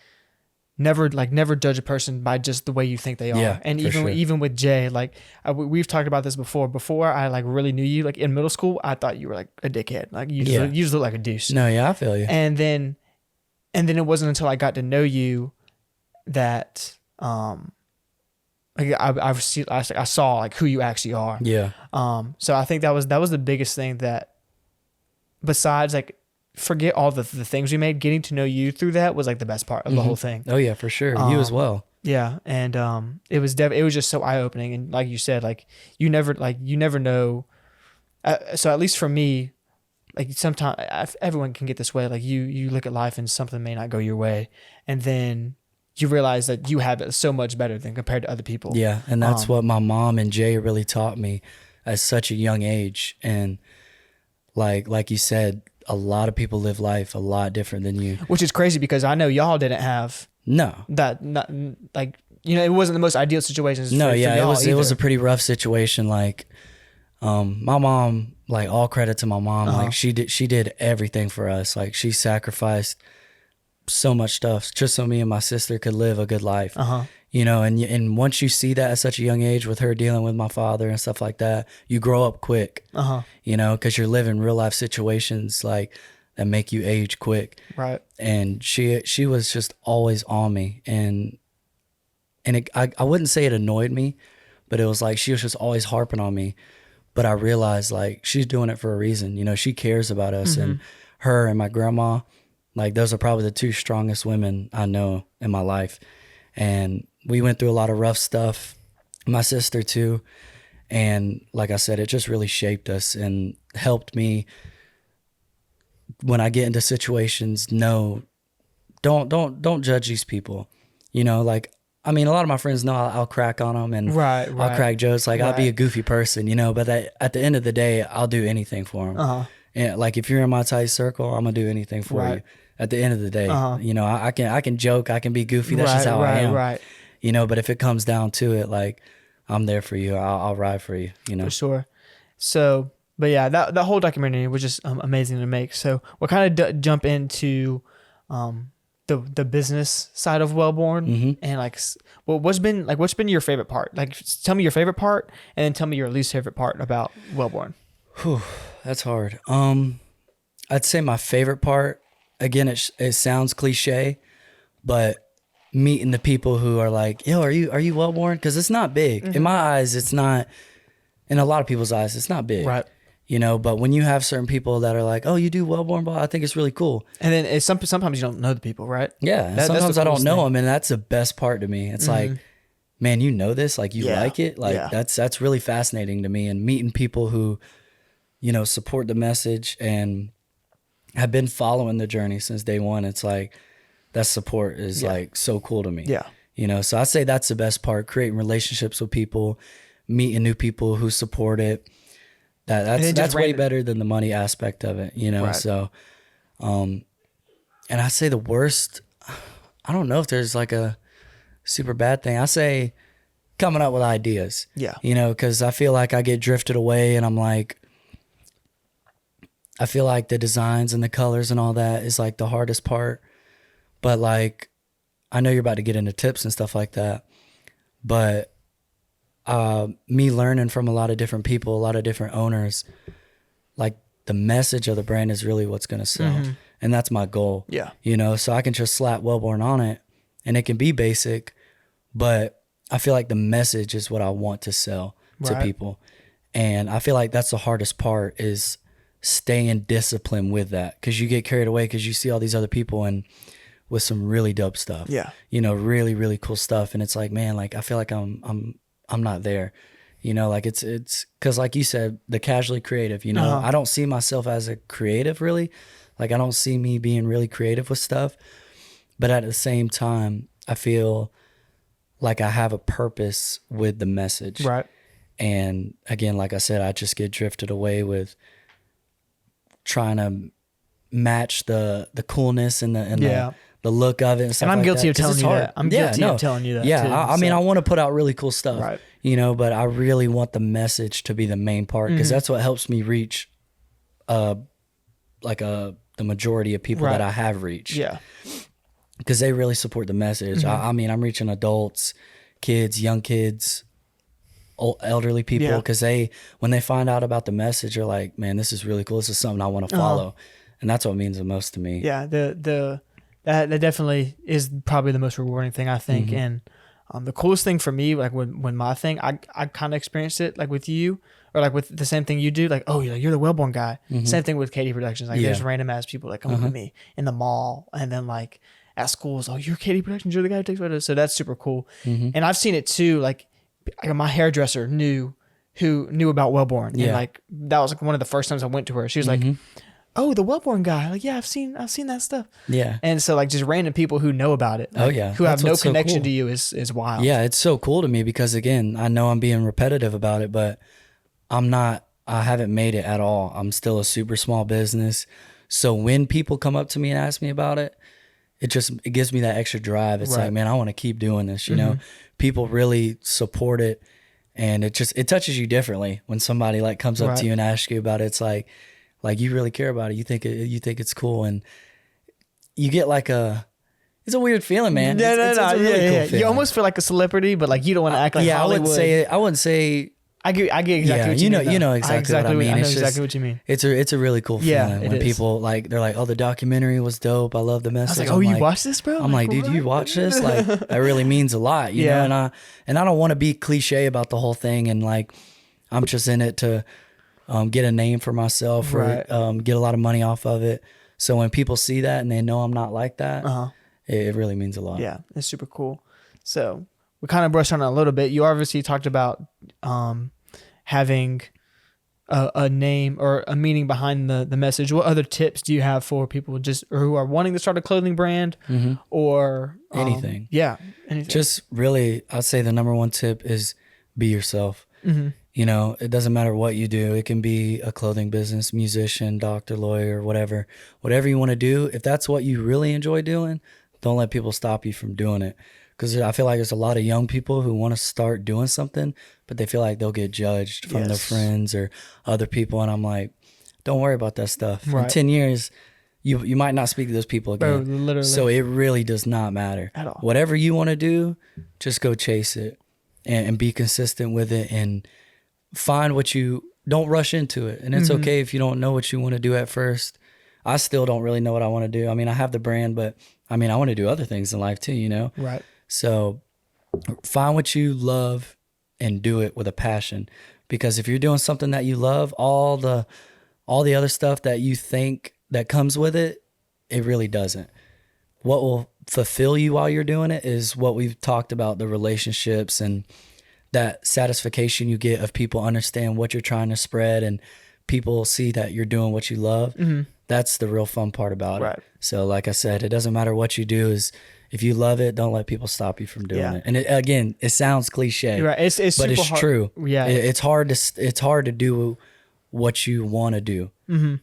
never judge a person by just the way you think they are. Yeah, and for sure. even with Jay, like we've talked about this before I like really knew you, like in middle school, I thought you were like a dickhead. Like you just look like a douche. No, yeah, I feel you. And then it wasn't until I got to know you that like I saw like who you actually are. Yeah. So I think that was the biggest thing, that besides like forget all the things we made, getting to know you through that was like the best part of the whole thing. Oh yeah, for sure. You as well. Yeah. And it was just so eye opening. And like you said, like you never know. So at least for me, like sometimes everyone can get this way. Like you look at life and something may not go your way, and then you realize that you have it so much better than compared to other people. Yeah, and that's what my mom and Jay really taught me at such a young age. And like you said, a lot of people live life a lot different than you. Which is crazy because I know y'all didn't have that. Not like, you know, it wasn't the most ideal situations. No, for yeah, y'all it was a pretty rough situation. Like, my mom, like all credit to my mom, like she did everything for us. Like she sacrificed so much stuff just so me and my sister could live a good life. You know, and once you see that at such a young age with her dealing with my father and stuff like that, you grow up quick. You know, because you're living real life situations like that make you age quick. Right. And she was just always on me, and I wouldn't say it annoyed me, but it was like she was just always harping on me. But I realized like she's doing it for a reason. You know, she cares about us, and her and my grandma, like those are probably the two strongest women I know in my life. And we went through a lot of rough stuff, my sister too. And like I said, it just really shaped us and helped me when I get into situations. No, don't judge these people. You know, like, I mean, a lot of my friends know I'll crack on them, and I'll crack jokes. Like I'll be a goofy person, you know, but at the end of the day, I'll do anything for them. And like, if you're in my tight circle, I'm gonna do anything for you. At the end of the day, you know, I can joke, I can be goofy. That's just how I am. You know, but if it comes down to it, like, I'm there for you. I'll ride for you. You know, for sure. So, but yeah, that whole documentary was just amazing to make. So we'll kind of jump into the business side of Wellborn, and like, what's been your favorite part? Like, tell me your favorite part, and then tell me your least favorite part about Wellborn. Whew, that's hard. I'd say my favorite part, again, it sounds cliche, but meeting the people who are like, yo, are you Wellborn? Because it's not big. In my eyes, it's not. In a lot of people's eyes, it's not big. Right. You know, but when you have certain people that are like, oh, you do Wellborn ball, I think it's really cool. And then sometimes you don't know the people, right? Yeah. Sometimes I don't know them, and that's the best part to me. It's like, man, you know this, like you like it. Like that's really fascinating to me. And meeting people who, you know, support the message and have been following the journey since day one. It's like, that support is like so cool to me. Yeah. You know, so I say that's the best part, creating relationships with people, meeting new people who support it. That's way better than the money aspect of it, you know? Right. So, and I say the worst, I don't know if there's like a super bad thing. I say coming up with ideas. Yeah. You know, because I feel like I get drifted away, and I'm like, I feel like the designs and the colors and all that is like the hardest part. But like, I know you're about to get into tips and stuff like that. But me learning from a lot of different people, a lot of different owners, like the message of the brand is really what's going to sell. Mm-hmm. And that's my goal. Yeah. You know, so I can just slap Wellborn on it and it can be basic, but I feel like the message is what I want to sell to people. And I feel like that's the hardest part is staying disciplined with that, because you get carried away because you see all these other people and with some really dope stuff. Yeah. You know, really, really cool stuff. And it's like, man, like I feel like I'm not there. You know, like it's because like you said, the casually creative, you know, I don't see myself as a creative really. Like I don't see me being really creative with stuff. But at the same time, I feel like I have a purpose with the message. Right. And again, like I said, I just get drifted away with trying to match the coolness and the look of it and stuff. And I'm like guilty that, of telling you hard. that. I'm guilty of telling you that. Yeah, too, I mean, I want to put out really cool stuff, Right. you know, but I really want the message to be the main part, because that's what helps me reach, the majority of people that I have reached. Yeah. Because they really support the message. I mean, I'm reaching adults, kids, young kids, elderly people, because when they find out about the message, they're like, man, this is really cool. This is something I want to follow. And that's what means the most to me. Yeah. That definitely is probably the most rewarding thing, I think. And the coolest thing for me, like when my thing, I kind of experienced it like with you, or like with the same thing you do, like, oh, you're the Wellborn guy. Same thing with Katie Productions. Like there's random ass people that come up to me in the mall, and then like at schools, oh, you're Katie Productions, you're the guy who takes photos. So that's super cool. And I've seen it too. Like my hairdresser knew about Wellborn. And like that was like one of the first times I went to her. She was like, oh, the Wellborn guy. Like, yeah, I've seen that stuff. Yeah. And so like just random people who know about it. Like, who have no connection to you is wild. Yeah, it's so cool to me because again, I know I'm being repetitive about it, but I haven't made it at all. I'm still a super small business. So when people come up to me and ask me about it, it gives me that extra drive. It's like, man, I want to keep doing this, you know? People really support it, and it touches you differently when somebody like comes up to you and asks you about it. It's like you really care about it. You think it's cool, and you get like it's a weird feeling, man. It's a really cool feeling. You almost feel like a celebrity, but like you don't want to act like Hollywood. I wouldn't say. I get exactly what you mean. You know exactly what I mean. I know it's exactly what you mean. It's a really cool feeling when people like, they're like, oh, the documentary was dope. I love the message. I was like, oh, you watched this, bro? I'm like, dude, you watch this? Like, that really means a lot, you know? And I don't want to be cliche about the whole thing, and like, I'm just in it to get a name for myself or get a lot of money off of it. So when people see that and they know I'm not like that, it really means a lot. Yeah, it's super cool. So we kind of brushed on it a little bit. You obviously talked about having a name or a meaning behind the message. What other tips do you have for people who are wanting to start a clothing brand or anything? Anything. Just really, I'd say the number one tip is be yourself. You know, it doesn't matter what you do. It can be a clothing business, musician, doctor, lawyer, whatever you want to do. If that's what you really enjoy doing, don't let people stop you from doing it. Because I feel like there's a lot of young people who want to start doing something, but they feel like they'll get judged from their friends or other people. And I'm like, don't worry about that stuff. In 10 years, you might not speak to those people again. Bro, literally. So it really does not matter. At all. Whatever you want to do, just go chase it and be consistent with it, and find don't rush into it. And it's okay if you don't know what you want to do at first. I still don't really know what I want to do. I mean, I have the brand, but I mean, I want to do other things in life too, you know? Right. So find what you love and do it with a passion, because if you're doing something that you love, all the other stuff that you think that comes with it, it really doesn't. What will fulfill you while you're doing it is what we've talked about, the relationships and that satisfaction you get of people understand what you're trying to spread, and people see that you're doing what you love. That's the real fun part about it. So like I said, it doesn't matter what you do. If you love it, don't let people stop you from doing it. And it sounds cliche, right? It's but super it's hard. true. Yeah, it's hard to do what you want to do.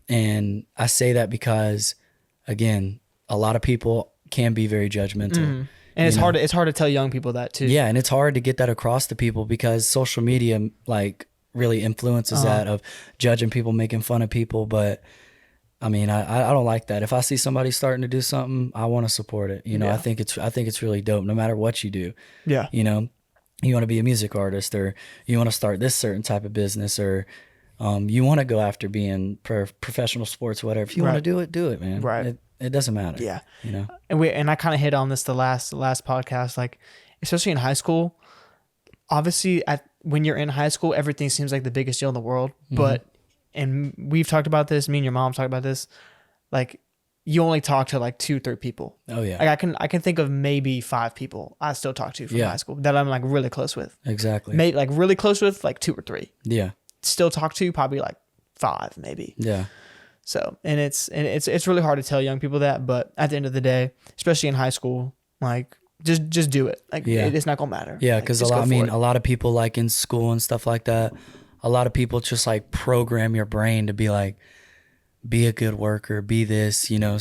And I say that because, again, a lot of people can be very judgmental. And it's hard to tell young people that too. Yeah, and it's hard to get that across to people because social media like really influences that of judging people, making fun of people. But I mean, I don't like that. If I see somebody starting to do something, I want to support it. You know, I think it's really dope no matter what you do. Yeah. You know, you want to be a music artist, or you want to start this certain type of business, or you want to go after being professional sports, whatever. If you want to do it, man. Right. It doesn't matter. Yeah. You know. And I kind of hit on this the last podcast, like especially in high school. Obviously, when you're in high school, everything seems like the biggest deal in the world. But and we've talked about this. Me and your mom talked about this. Like, you only talk to like 2-3 people. Oh yeah. Like I can think of maybe 5 people I still talk to from high school that I'm like really close with. Exactly. Maybe like really close with like 2 or 3. Yeah. Still talk to probably like 5 maybe. Yeah. So and it's really hard to tell young people that, but at the end of the day, especially in high school, like just do it. Like it's not gonna matter. Yeah, like, because a lot of people like in school and stuff like that, a lot of people just like program your brain to be like, be a good worker, be this, you know,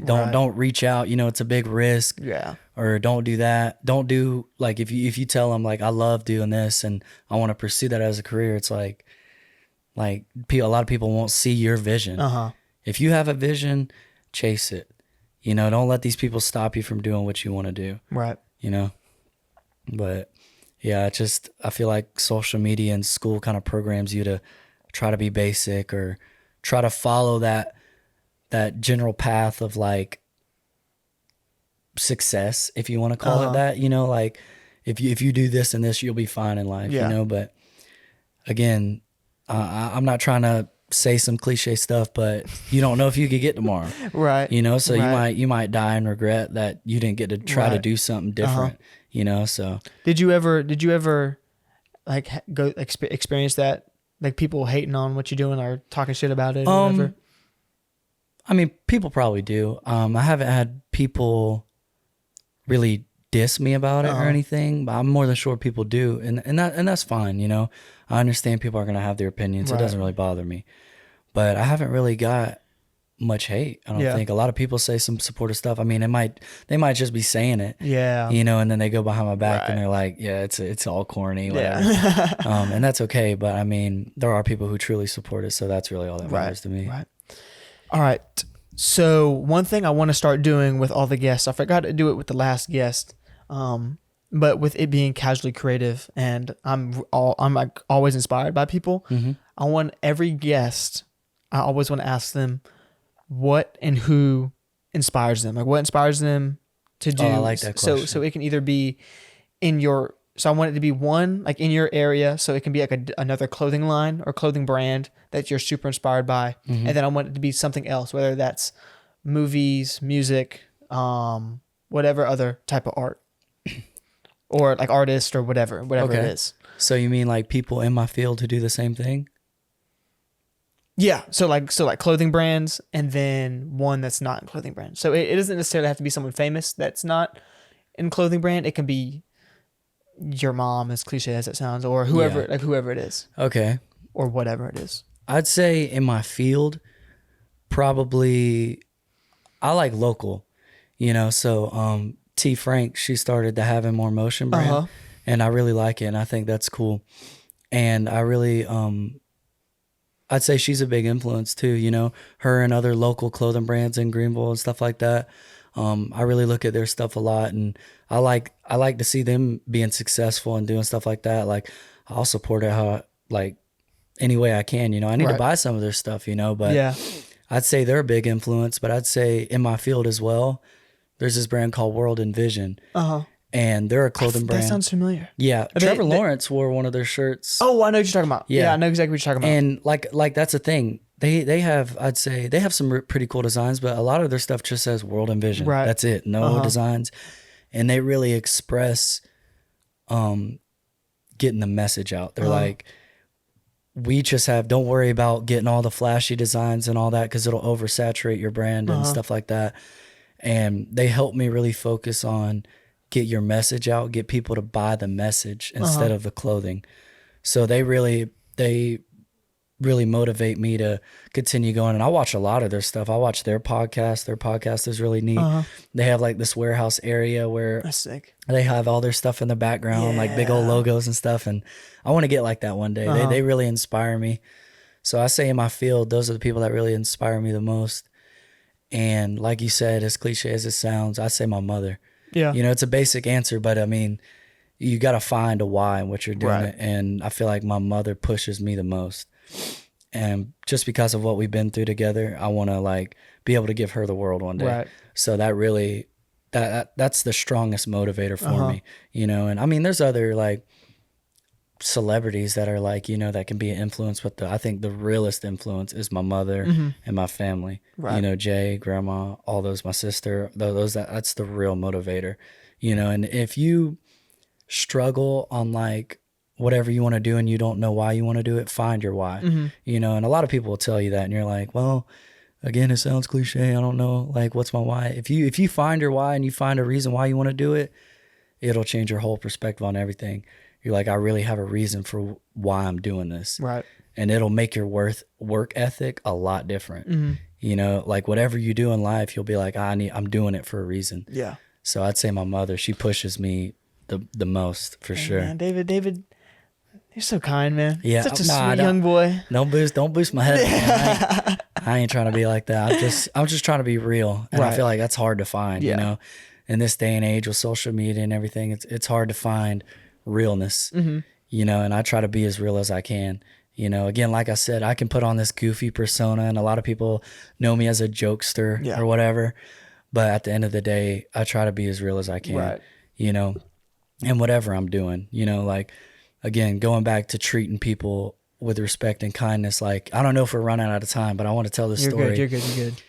don't reach out, you know, it's a big risk. Yeah. Or don't do that. Don't do like if you tell them like I love doing this and I want to pursue that as a career, it's like a lot of people won't see your vision. If you have a vision, chase it. You know, don't let these people stop you from doing what you want to do. Right. You know, but yeah, I feel like social media and school kind of programs you to try to be basic or try to follow that general path of like success, if you want to call it that. You know, like if you do this and this, you'll be fine in life. You know, but again, I'm not trying to say some cliche stuff, but you don't know if you could get tomorrow. Right. You know, so you might die and regret that you didn't get to try to do something different. You know, so did you ever like go experience that, like people hating on what you're doing or talking shit about it or whatever? I mean, people probably do. I haven't had people really diss me about it or anything, but I'm more than sure people do, and that's fine. You know, I understand people are gonna have their opinions. It doesn't really bother me, but I haven't really got much hate. I don't think. A lot of people say some supportive stuff. I mean, they might just be saying it. Yeah. You know, and then they go behind my back and they're like, yeah, it's all corny, whatever. And that's okay. But I mean, there are people who truly support it, so that's really all that matters to me. Right. All right. So one thing I want to start doing with all the guests, I forgot to do it with the last guest, but with it being casually creative, and I'm like always inspired by people. I want every guest, I always want to ask them what and who inspires them. Like what inspires them to do. I like that question. So it can either be so I want it to be one, like in your area. So it can be like another clothing line or clothing brand that you're super inspired by. And then I want it to be something else, whether that's movies, music, whatever other type of art or like artist or whatever it is. So you mean like people in my field who do the same thing? Yeah. So like clothing brands, and then one that's not in clothing brand. So it doesn't necessarily have to be someone famous that's not in clothing brand. It can be your mom, as cliche as it sounds, or whoever, like whoever it is. Okay. Or whatever it is. I'd say in my field, probably I like local, you know, so T Frank, she started the Having More Motion brand, and I really like it, and I think that's cool. And I really, I'd say she's a big influence too, you know, her and other local clothing brands in Greenville and stuff like that. I really look at their stuff a lot, and I like to see them being successful and doing stuff like that. Like I'll support it any way I can, you know. I need to buy some of their stuff, you know, but I'd say they're a big influence. But I'd say in my field as well, there's this brand called World and Vision. And they're a clothing brand. That sounds familiar. Yeah. Trevor Lawrence wore one of their shirts. Oh, I know what you're talking about. Yeah, I know exactly what you're talking about. And like that's the thing. They have, I'd say, they have some pretty cool designs, but a lot of their stuff just says World and Vision. Right. That's it. No designs. And they really express getting the message out. They're like, we just don't worry about getting all the flashy designs and all that, because it'll oversaturate your brand and stuff like that. And they help me really focus on get your message out, get people to buy the message instead of the clothing. So they really motivate me to continue going. And I watch a lot of their stuff. I watch their podcast. Their podcast is really neat. They have like this warehouse area where That's sick. they have all their stuff in the background, like big old logos and stuff. And I want to get like that one day. They really inspire me. So I say in my field, those are the people that really inspire me the most. And like you said, as cliche as it sounds, I say my mother. Yeah. You know, it's a basic answer, but I mean, you got to find a why in what you're doing. Right. And I feel like my mother pushes me the most. And just because of what we've been through together, I want to like be able to give her the world one day. Right. So that really, that's the strongest motivator for me, you know? And I mean, there's other like celebrities that are like, you know, that can be an influence, but I think the realest influence is my mother and my family. Right. You know, Jay, grandma, all those, my sister, that's the real motivator, you know? And if you struggle on like whatever you want to do and you don't know why you want to do it, find your why, you know? And a lot of people will tell you that and you're like, well, again, it sounds cliche. I don't know, like, what's my why? If you find your why and you find a reason why you want to do it, it'll change your whole perspective on everything. You're like, I really have a reason for why I'm doing this. Right. And it'll make your work ethic a lot different. You know, like whatever you do in life, you'll be like, I'm doing it for a reason. Yeah. So I'd say my mother, she pushes me the most for sure. Man, David, you're so kind, man. Yeah. Such a sweet young boy. Don't boost my head. Man. I ain't trying to be like that. I'm just trying to be real. And I feel like that's hard to find, you know, in this day and age with social media and everything, it's hard to find realness, you know, and I try to be as real as I can. You know, again, like I said, I can put on this goofy persona and a lot of people know me as a jokester or whatever. But at the end of the day, I try to be as real as I can, you know, and whatever I'm doing, you know, like, again, going back to treating people with respect and kindness. Like, I don't know if we're running out of time, but I want to tell this story. You're good.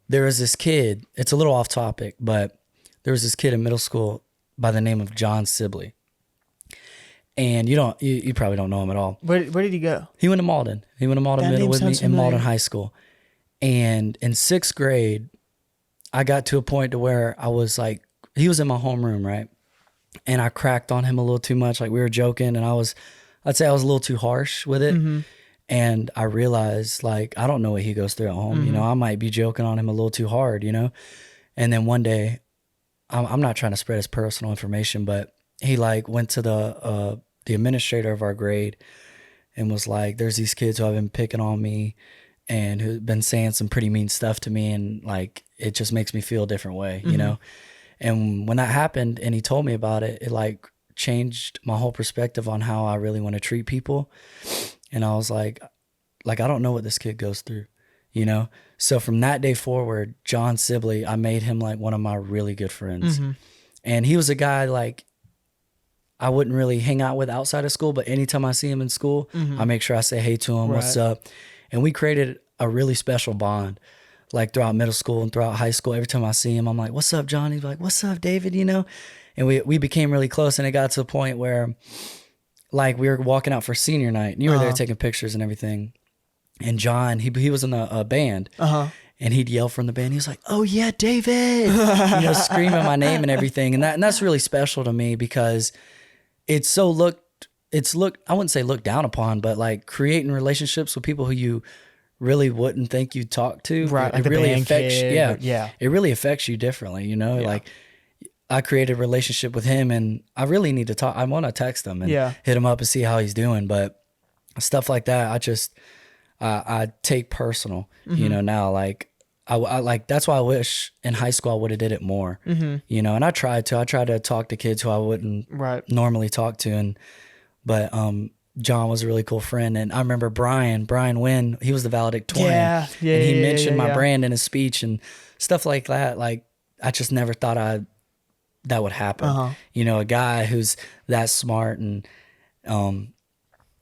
There was this kid, it's a little off topic, but there was this kid in middle school by the name of John Sibley. And you probably don't know him at all. Where did he go? He went to Malden. He went to Malden Middle with me in Malden High School. And in 6th grade, I got to a point to where I was like, he was in my homeroom, right? And I cracked on him a little too much. Like, we were joking, and I'd say I was a little too harsh with it. And I realized, like, I don't know what he goes through at home. You know, I might be joking on him a little too hard, you know? And then one day, I'm not trying to spread his personal information, but he like went to the administrator of our grade and was like, there's these kids who have been picking on me and who've been saying some pretty mean stuff to me. And like, it just makes me feel a different way, you know? And when that happened and he told me about it, it like changed my whole perspective on how I really want to treat people. And I was like, I don't know what this kid goes through, you know? So from that day forward, John Sibley, I made him like one of my really good friends. And he was a guy like, I wouldn't really hang out with outside of school, but anytime I see him in school, I make sure I say hey to him, what's up? And we created a really special bond, like throughout middle school and throughout high school. Every time I see him, I'm like, what's up, John? He's like, what's up, David? You know? And we became really close, and it got to a point where like we were walking out for senior night and you were there taking pictures and everything. And John, he was in a band. And he'd yell from the band. He was like, oh yeah, David, you know, screaming my name and everything. And that's really special to me because it's I wouldn't say looked down upon, but like creating relationships with people who you really wouldn't think you'd talk to. Right. It really affects you. Yeah. It really affects you differently, you know? Like I created a relationship with him and I really need to talk. I want to text him and hit him up and see how he's doing. But stuff like that, I take personal, you know, now, like, I like, that's why I wish in high school I would have did it more, you know, and I tried to talk to kids who I wouldn't normally talk to. But John was a really cool friend. And I remember Brian Wynn, he was the valedictorian. And he mentioned my brand in his speech and stuff like that. Like, I just never thought that would happen. You know, a guy who's that smart and,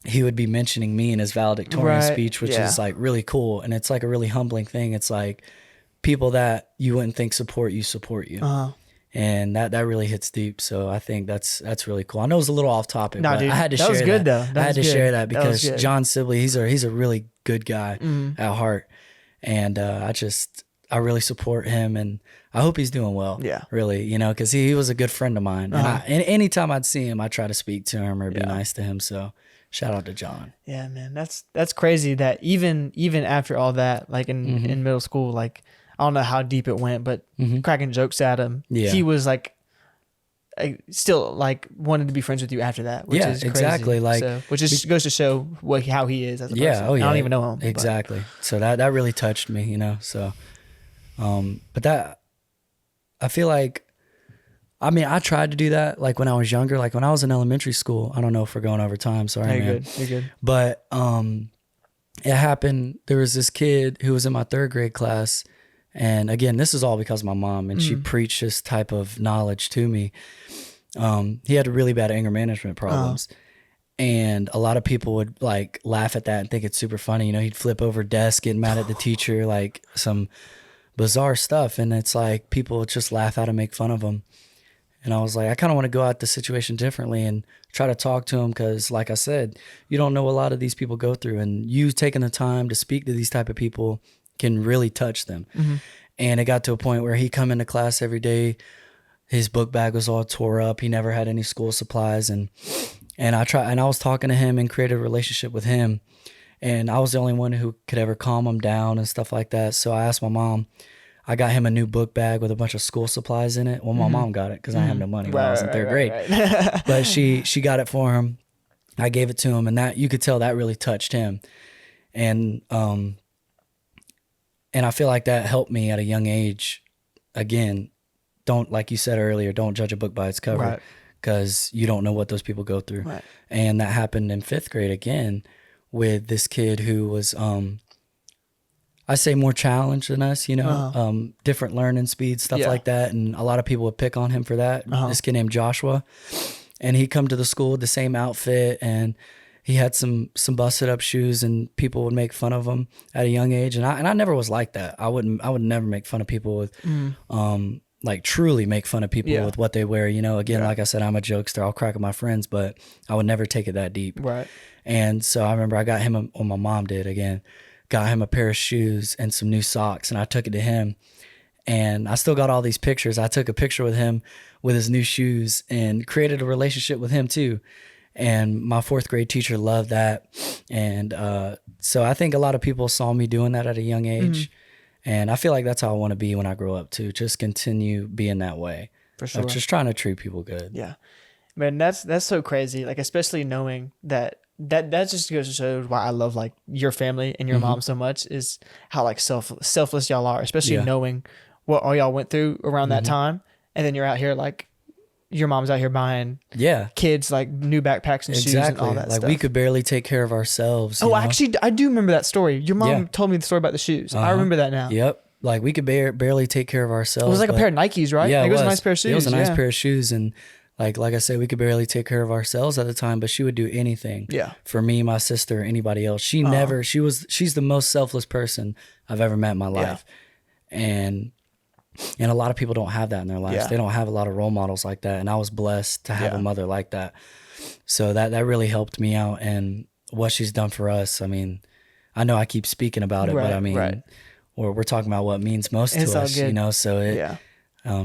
he would be mentioning me in his valedictorian speech, which is like really cool. And it's like a really humbling thing. It's like people that you wouldn't think support you. And that really hits deep. So I think that's really cool. I know it was a little off topic, but I had to share that. That was good though. I had to share that because John Sibley, he's a really good guy at heart. And I really support him and I hope he's doing well. Yeah. Really, you know, cause he was a good friend of mine. And anytime I'd see him, I try to speak to him or be nice to him. So shout out to John. Yeah, man, that's crazy that even after all that, like in middle school, like I don't know how deep it went, but cracking jokes at him, he was like still like wanted to be friends with you after that, which is crazy. Exactly. Like, so, which just goes to show how he is as a person. Oh yeah, I don't even know him. Exactly. But. So that really touched me, you know. So, but that I feel like. I mean, I tried to do that like when I was younger, like when I was in elementary school. I don't know if we're going over time. Sorry, man. You're good. But it happened. There was this kid who was in my 3rd grade class. And again, this is all because of my mom. And she preached this type of knowledge to me. He had really bad anger management problems. And a lot of people would like laugh at that and think it's super funny. You know, he'd flip over desk, get mad at the teacher, like some bizarre stuff. And it's like people would just laugh at him, make fun of him. And I was like, I kind of want to go at the situation differently and try to talk to him because, like I said, you don't know a lot of these people go through. And you taking the time to speak to these type of people can really touch them. And it got to a point where he come into class every day. His book bag was all tore up. He never had any school supplies. And I was talking to him and created a relationship with him. And I was the only one who could ever calm him down and stuff like that. So I asked my mom. I got him a new book bag with a bunch of school supplies in it. Well, my mom got it because I had no money when I was in 3rd grade. Right. But she got it for him. I gave it to him, and that you could tell that really touched him. And I feel like that helped me at a young age. Again, don't, like you said earlier, don't judge a book by its cover because you don't know what those people go through. Right. And that happened in 5th grade again with this kid who was I say more challenged than us, you know, different learning speed, stuff like that. And a lot of people would pick on him for that. This kid named Joshua, and he'd come to the school with the same outfit, and he had some busted up shoes, and people would make fun of him at a young age. And I never was like that. I would never make fun of people with, like truly make fun of people with what they wear. You know, again, like I said, I'm a jokester. I'll crack at my friends, but I would never take it that deep. Right. And so I remember I got him, or my mom did again, got him a pair of shoes and some new socks, and I took it to him. And I still got all these pictures. I took a picture with him with his new shoes and created a relationship with him too. And my 4th grade teacher loved that. And so I think a lot of people saw me doing that at a young age. And I feel like that's how I want to be when I grow up too. Just continue being that way. For sure. Just trying to treat people good. Yeah. Man, that's so crazy. Like, especially knowing that just goes to show why I love like your family and your mom so much, is how like selfless y'all are, especially knowing what all y'all went through around that time. And then you're out here like your mom's out here buying kids like new backpacks and shoes and all that like stuff. We could barely take care of ourselves. Oh, actually, I do remember that story. Your mom told me the story about the shoes. I remember that now. Yep. Like we could barely take care of ourselves. It was like a pair of Nikes, right? Yeah, it was a nice pair of shoes. It was a nice pair of shoes. And like I said, we could barely take care of ourselves at the time, but she would do anything for me, my sister, anybody else. She's the most selfless person I've ever met in my life. And a lot of people don't have that in their lives. They don't have a lot of role models like that. And I was blessed to have a mother like that. So that really helped me out. And what she's done for us, I mean, I know I keep speaking about it, but I mean, we're talking about what means most to us, you know, so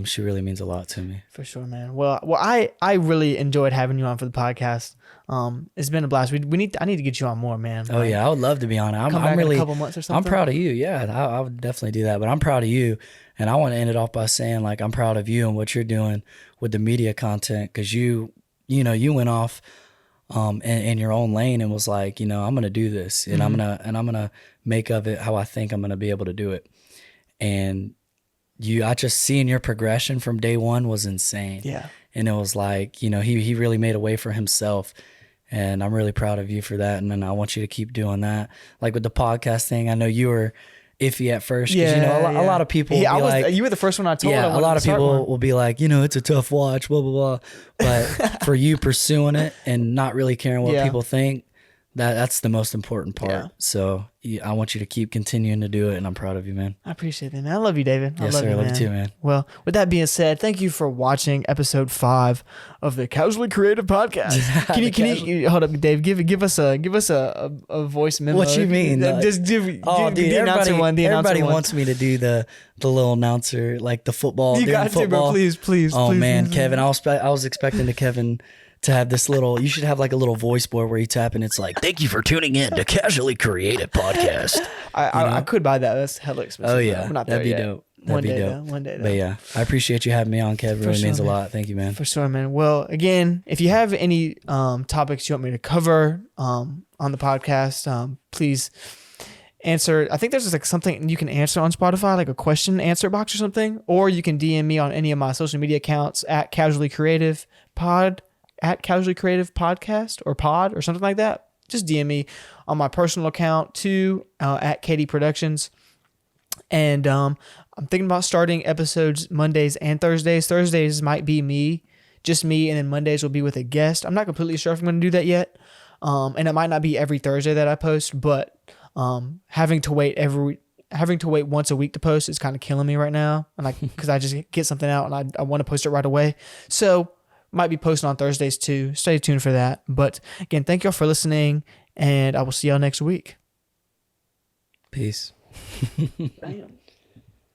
she really means a lot to me. For sure, man. Well, I really enjoyed having you on for the podcast. It's been a blast. I need to get you on more, man. Oh yeah, I would love to be on it. I'm really in a couple months or something. I'm proud of you. Yeah, I would definitely do that. But I'm proud of you, and I want to end it off by saying like I'm proud of you and what you're doing with the media content, because you went off in your own lane and was like, I'm gonna do this, and I'm gonna make of it how I think I'm gonna be able to do it. And I just seeing your progression from day one was insane. Yeah. And it was like, he really made a way for himself. And I'm really proud of you for that. And then I want you to keep doing that. Like with the podcast thing, I know you were iffy at first. Cause a lot of people you were the first one I told. Yeah, a lot of people will be like, it's a tough watch, blah, blah, blah. But for you pursuing it and not really caring what people think, that's the most important part. Yeah. So I want you to keep continuing to do it, and I'm proud of you, man. I appreciate it, man. I love you, David. Yes, sir. I love you too, man. Well, with that being said, thank you for watching episode 5 of the Casually Creative Podcast. Can you hold up, Dave? Give us a voice memo. What you mean? Just do the announcer one. Everybody wants me to do the little announcer, like the football. You got to, bro. Please. Oh man, Kevin, I was expecting Kevin to have this little, you should have like a little voice board where you tap and it's like, thank you for tuning in to Casually Creative Podcast. I could buy that. That's hella expensive. Oh yeah. We're not That'd be there yet. dope. That'd be dope. One day though. But yeah, I appreciate you having me on, Kev. It really means a man. lot. Thank you, man. For sure, man. Well, again, if you have any topics you want me to cover on the podcast, please answer. I think there's just like something you can answer on Spotify, like a question answer box or something, or you can DM me on any of my social media accounts at Casually Creative Pod, at Casually Creative Podcast or Pod or something like that. Just DM me on my personal account too, at KD Productions. And I'm thinking about starting episodes Mondays and Thursdays. Thursdays might be just me, and then Mondays will be with a guest. I'm not completely sure if I'm going to do that yet. And it might not be every Thursday that I post, but having to wait once a week to post is kind of killing me right now. And because I just get something out and I want to post it right away. So might be posting on Thursdays too. Stay tuned for that. But again, thank y'all for listening, and I will see y'all next week. Peace. Damn.